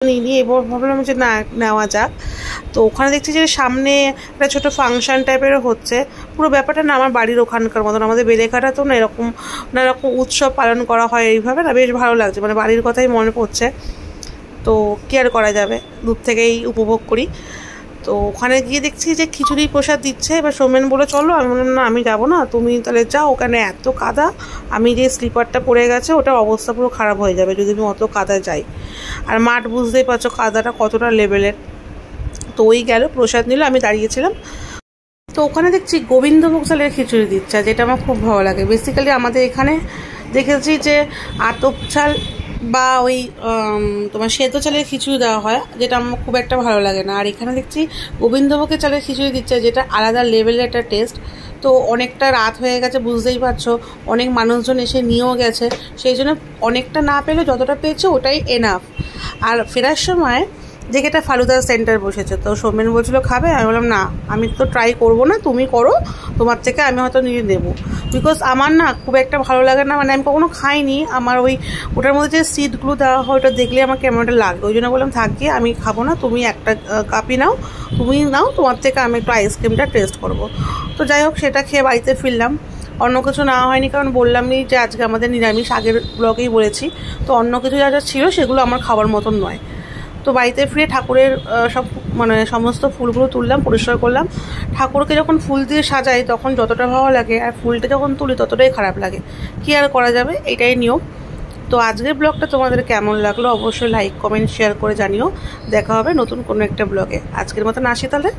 নিই, এবার ভাবলাম যে না নেওয়া যাক। তো ওখানে দেখছি যে সামনে একটা ছোটো ফাংশান টাইপেরও হচ্ছে। পুরো ব্যাপারটা না আমার বাড়ির ওখানকার মতন, আমাদের বেলেঘাটা তো না এরকম উৎসব পালন করা হয় এইভাবে, না বেশ ভালো লাগছে, মানে বাড়ির কথাই মনে পড়ছে। তো কি আর করা যাবে, দূর থেকেই উপভোগ করি। তো ওখানে গিয়ে দেখছি যে খিচুড়ি প্রসাদ দিচ্ছে। এবার সৌমেন বলে চলো, আমি বললাম না আমি যাবো না, তুমি তাহলে যাও, ওখানে এত কাদা, আমি যে স্লিপারটা পড়ে গেছে ওটার অবস্থা পুরো খারাপ হয়ে যাবে যদি আমি অত কাদা যাই। আর মাঠ বুঝতেই পারছো কাদাটা কতটা লেভেলের। তো ওই গেল প্রসাদ নিল, আমি দাঁড়িয়েছিলাম। তো ওখানে দেখছি গোবিন্দভোগ চালের খিচুড়ি দিচ্ছে, যেটা আমার খুব ভালো লাগে। বেসিক্যালি আমাদের এখানে দেখেছি যে আতপ চাল বা ওই তোমার সেদ্ধ চালের খিচুড়ি দেওয়া হয়, যেটা আমার খুব একটা ভালো লাগে না। আর এখানে দেখছি গোবিন্দভোগের চালের খিচুড়ি দিচ্ছে, যেটা আলাদা লেভেলের একটা টেস্ট। তো অনেকটা রাত হয়ে গেছে বুঝতেই পারছো, অনেক মানুষজন এসে নিয়েও গেছে, সেই জন্য অনেকটা না পেলেও যতটা পেয়েছে ওটাই এনাফ। আর ফেরার সময় যেটা ফালুদার সেন্টার বসেছে, তো সৌমেন বলছিল খাবে, আমি বললাম না আমি তো ট্রাই করবো না, তুমি করো, তোমার থেকে আমি হয়তো নিয়ে দেবো। বিকজ আমার না খুব একটা ভালো লাগে না, মানে আমি কখনো খাইনি, আমার ওটার মধ্যে যে সিডগুলো দেওয়া হয় ওটা দেখলে আমার কেমন একটা লাগবে, ওই জন্য বললাম থাকি আমি খাবো না, তুমি একটা কাপই নাও, তুমি নাও, তোমার থেকে আমি একটু আইসক্রিমটা টেস্ট করবো। তো যাই হোক সেটা খেয়ে বাড়িতে ফিরলাম। অন্য কিছু নেওয়া হয়নি, কারণ বললামই যে আজকে আমাদের নিরামিষ, আগের ব্লগেই বলেছি। তো অন্য কিছু যা যা ছিল সেগুলো আমার খাবার মতন নয়। তো বাড়িতে ফিরে ঠাকুরের সমস্ত ফুলগুলো তুললাম, পরিষ্কার করলাম। ঠাকুরকে যখন ফুল দিয়ে সাজাই তখন যতটা ভালো লাগে, আর ফুলটা যখন তুলি ততটাই খারাপ লাগে, কি আর করা যাবে, এটাই নিয়ম। তো আজকের ব্লগটা তোমাদের কেমন লাগলো অবশ্যই লাইক কমেন্ট শেয়ার করে জানিও। দেখা হবে নতুন কোনো একটা ব্লগে। আজকের মতন আসি তাহলে।